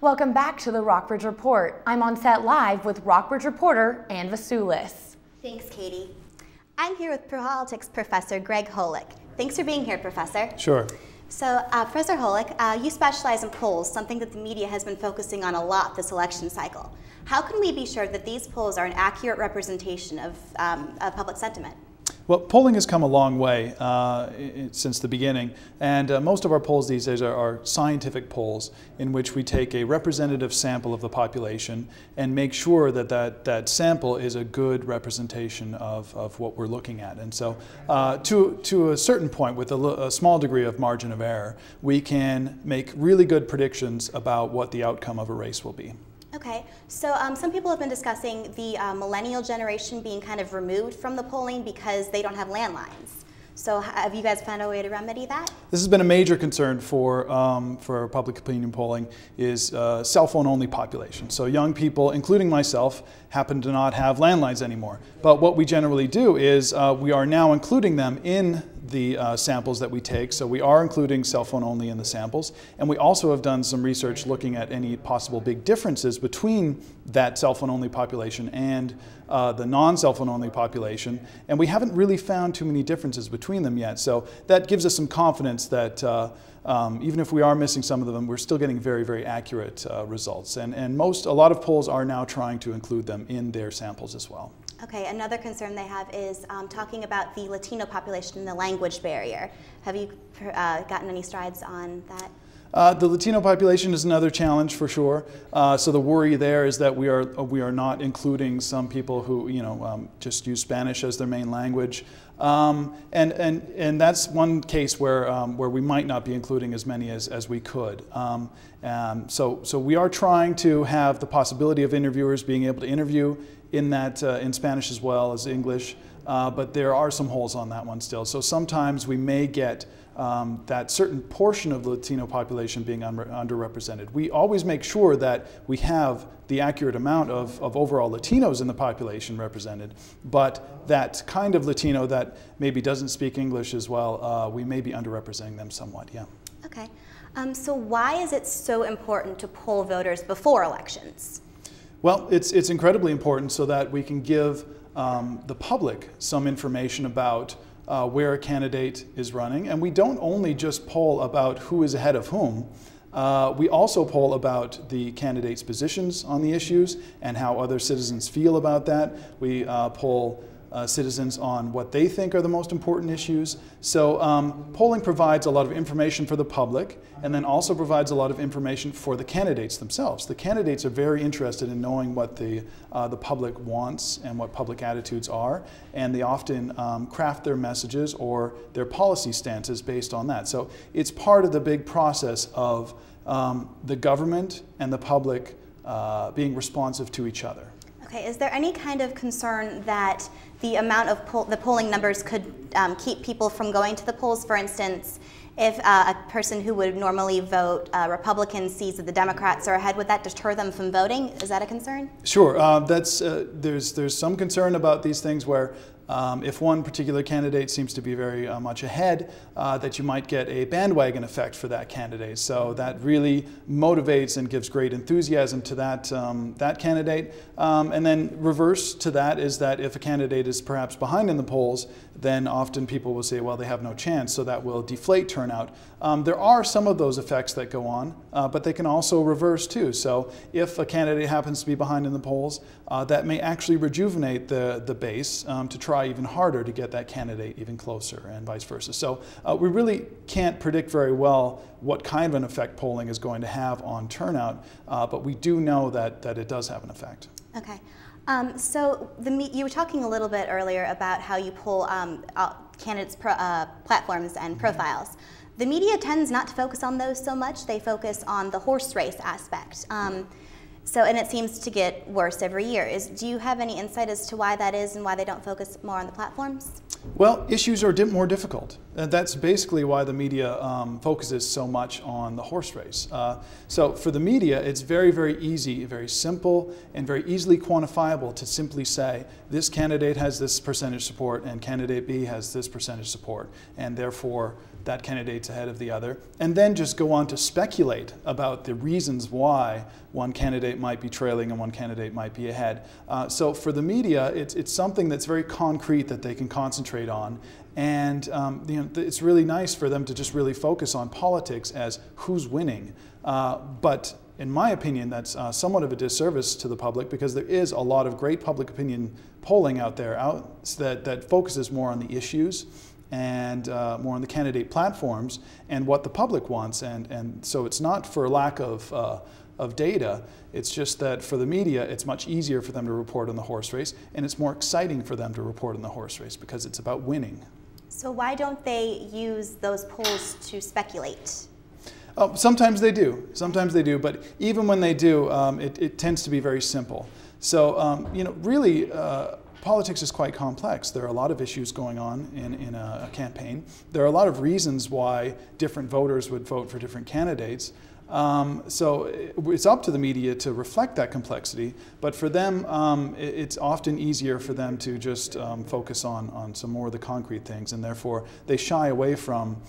Welcome back to the Rockbridge Report. I'm on set live with Rockbridge reporter Ann Vesoulis. Thanks, Katie. I'm here with politics professor Greg Holyk. Thanks for being here, Professor. Sure. So, Professor Holyk, you specialize in polls, something that the media has been focusing on a lot this election cycle. How can we be sure that these polls are an accurate representation of public sentiment? Well, polling has come a long way since the beginning, and most of our polls these days are scientific polls in which we take a representative sample of the population and make sure that that sample is a good representation of what we're looking at. And so to a certain point, with a small degree of margin of error, we can make really good predictions about what the outcome of a race will be. Okay, so some people have been discussing the millennial generation being kind of removed from the polling because they don't have landlines. So have you guys found a way to remedy that? This has been a major concern for public opinion polling, is cell phone only population. So young people, including myself, happen to not have landlines anymore. But what we generally do is we are now including them in the samples that we take. So we are including cell phone only in the samples, and we also have done some research looking at any possible big differences between that cell phone only population and the non-cell phone only population, and we haven't really found too many differences between them yet. So that gives us some confidence that even if we are missing some of them, we're still getting very, very accurate results. And a lot of polls are now trying to include them in their samples as well. Okay, another concern they have is talking about the Latino population and the language barrier. Have you gotten any strides on that? The Latino population is another challenge for sure. So the worry there is that we are not including some people who just use Spanish as their main language, and that's one case where we might not be including as many as we could. So we are trying to have the possibility of interviewers being able to interview in Spanish as well as English, but there are some holes on that one still. So sometimes we may get that certain portion of the Latino population being underrepresented. We always make sure that we have the accurate amount of overall Latinos in the population represented, but that kind of Latino that maybe doesn't speak English as well, we may be underrepresenting them somewhat, yeah. Okay, so why is it so important to poll voters before elections? Well, it's incredibly important so that we can give the public some information about where a candidate is running. And we don't only just poll about who is ahead of whom, we also poll about the candidate's positions on the issues and how other citizens feel about that. We poll citizens on what they think are the most important issues. So polling provides a lot of information for the public, and then also provides a lot of information for the candidates themselves. The candidates are very interested in knowing what the public wants and what public attitudes are, and they often craft their messages or their policy stances based on that. So it's part of the big process of the government and the public being responsive to each other. Okay, is there any kind of concern that the amount of the polling numbers could keep people from going to the polls? For instance, if a person who would normally vote Republican sees that the Democrats are ahead, would that deter them from voting? Is that a concern? Sure. There's some concern about these things where if one particular candidate seems to be very much ahead, that you might get a bandwagon effect for that candidate. So that really motivates and gives great enthusiasm to that candidate. And then reverse to that is that if a candidate is perhaps behind in the polls, then often people will say, well, they have no chance, so that will deflate turnout. There are some of those effects that go on, but they can also reverse too. So if a candidate happens to be behind in the polls, that may actually rejuvenate the base to try even harder to get that candidate even closer, and vice versa. So we really can't predict very well what kind of an effect polling is going to have on turnout, but we do know that it does have an effect. Okay. So you were talking a little bit earlier about how you poll candidates' platforms and profiles. The media tends not to focus on those so much. They focus on the horse race aspect. And it seems to get worse every year. Do you have any insight as to why that is and why they don't focus more on the platforms? Well, issues are more difficult. And that's basically why the media focuses so much on the horse race. So for the media, it's very, very easy, very simple, and very easily quantifiable to simply say, this candidate has this percentage support and candidate B has this percentage support, and therefore that candidate's ahead of the other, and then just go on to speculate about the reasons why one candidate might be trailing and one candidate might be ahead. So for the media, it's something that's very concrete that they can concentrate on, and it's really nice for them to just really focus on politics as who's winning. But in my opinion, that's somewhat of a disservice to the public, because there is a lot of great public opinion polling out there that focuses more on the issues and more on the candidate platforms and what the public wants. And so it's not for lack of data, it's just that for the media, it's much easier for them to report on the horse race, and it's more exciting for them to report on the horse race because it's about winning. So why don't they use those polls to speculate? Sometimes they do. Sometimes they do. But even when they do, it tends to be very simple. So, really, politics is quite complex. There are a lot of issues going on in a campaign. There are a lot of reasons why different voters would vote for different candidates. So it's up to the media to reflect that complexity, but for them, it's often easier for them to just focus on some more of the concrete things, and therefore they shy away from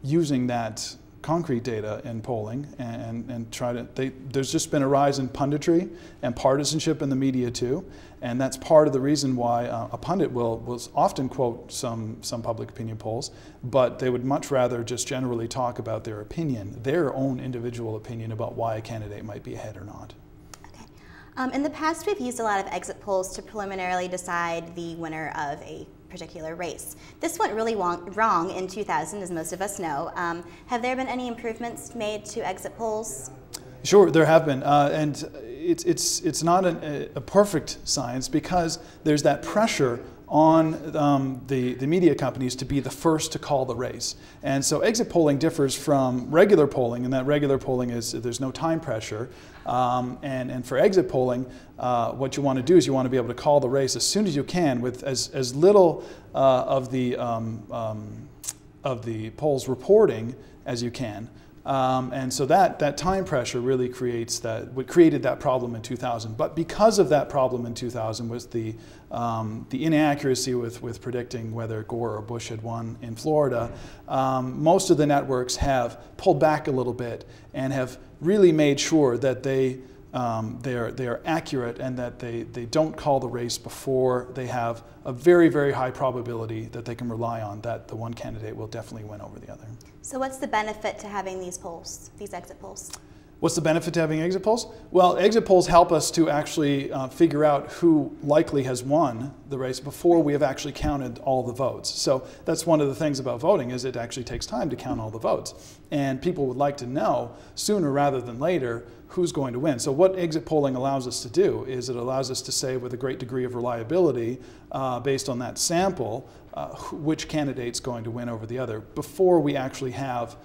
using that concrete data in polling and try to, there's just been a rise in punditry and partisanship in the media too, and that's part of the reason why a pundit will often quote some public opinion polls, but they would much rather just generally talk about their opinion, their own individual opinion about why a candidate might be ahead or not. Okay. In the past, we've used a lot of exit polls to preliminarily decide the winner of a particular race. This went really wrong in 2000, as most of us know. Have there been any improvements made to exit polls? Sure, there have been, and it's not a perfect science, because there's that pressure on the media companies to be the first to call the race. And so exit polling differs from regular polling, and that regular polling is there's no time pressure. And for exit polling, what you want to do is you want to be able to call the race as soon as you can with as little of the polls reporting as you can. And so that time pressure really created that problem in 2000. But because of that problem in 2000 was the inaccuracy with predicting whether Gore or Bush had won in Florida, most of the networks have pulled back a little bit and have really made sure that they are accurate and that they don't call the race before they have a very, very high probability that they can rely on that the one candidate will definitely win over the other. So what's the benefit to having these polls, these exit polls? What's the benefit to having exit polls? Well, exit polls help us to actually figure out who likely has won the race before we have actually counted all the votes. So that's one of the things about voting, is it actually takes time to count all the votes. And people would like to know sooner rather than later who's going to win. So what exit polling allows us to do is it allows us to say with a great degree of reliability, based on that sample, which candidate's going to win over the other before we actually have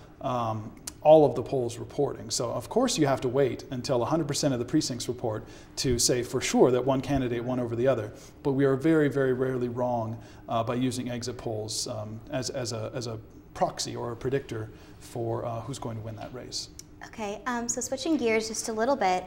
all of the polls reporting. So of course you have to wait until 100% of the precincts report to say for sure that one candidate won over the other. But we are very, very rarely wrong by using exit polls as a proxy or a predictor for who's going to win that race. Okay, so switching gears just a little bit,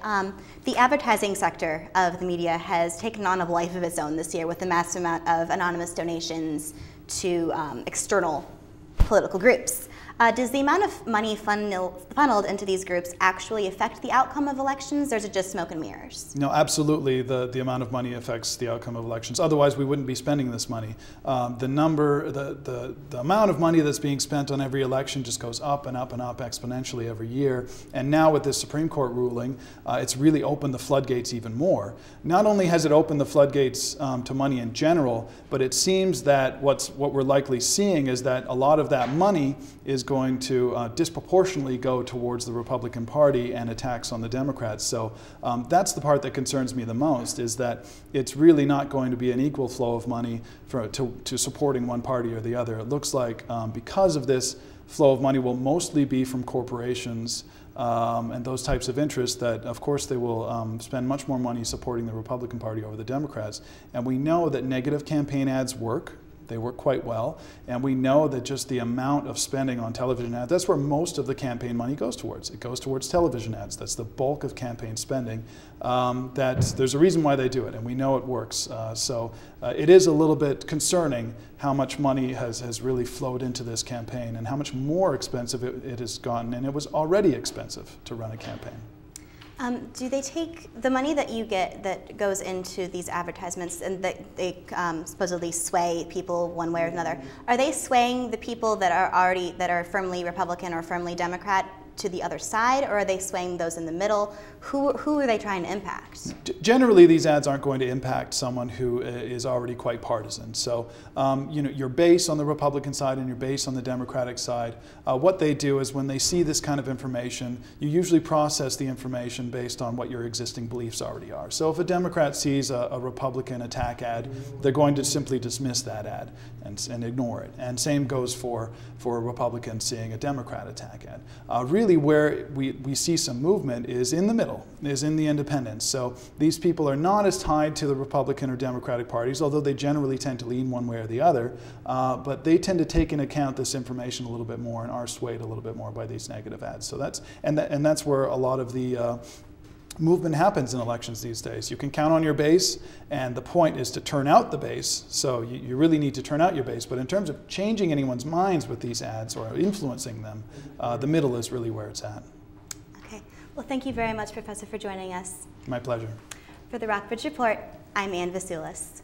the advertising sector of the media has taken on a life of its own this year with the massive amount of anonymous donations to external political groups. Does the amount of money funneled into these groups actually affect the outcome of elections, or is it just smoke and mirrors? No, absolutely the amount of money affects the outcome of elections. Otherwise, we wouldn't be spending this money. The amount of money that's being spent on every election just goes up and up and up exponentially every year. And now with this Supreme Court ruling, it's really opened the floodgates even more. Not only has it opened the floodgates to money in general, but it seems that what we're likely seeing is that a lot of that money is going to disproportionately go towards the Republican Party and attacks on the Democrats. So that's the part that concerns me the most, is that it's really not going to be an equal flow of money to supporting one party or the other. It looks like because of this, flow of money will mostly be from corporations and those types of interests that, of course, they will spend much more money supporting the Republican Party over the Democrats. And we know that negative campaign ads work. They work quite well. And we know that just the amount of spending on television ads, that's where most of the campaign money goes towards. It goes towards television ads. That's the bulk of campaign spending. That there's a reason why they do it, and we know it works. So it is a little bit concerning how much money has really flowed into this campaign and how much more expensive it has gotten, and it was already expensive to run a campaign. Do they take the money that you get that goes into these advertisements and that they supposedly sway people one way or another? Are they swaying the people that are firmly Republican or firmly Democrat to the other side, or are they swaying those in the middle? Who are they trying to impact? Generally, these ads aren't going to impact someone who is already quite partisan. So, you know, your base on the Republican side and your base on the Democratic side, what they do is when they see this kind of information, you usually process the information based on what your existing beliefs already are. So if a Democrat sees a Republican attack ad, they're going to simply dismiss that ad and ignore it. And same goes for a Republican seeing a Democrat attack ad. Really where we see some movement is in the middle, is in the independents. So these people are not as tied to the Republican or Democratic parties, although they generally tend to lean one way or the other, but they tend to take into account this information a little bit more and are swayed a little bit more by these negative ads. So that's where a lot of the movement happens in elections these days. You can count on your base, and the point is to turn out the base. So you really need to turn out your base. But in terms of changing anyone's minds with these ads or influencing them, the middle is really where it's at. Okay. Well, thank you very much, Professor, for joining us. My pleasure. For the Rockbridge Report, I'm Ann Vesoulis.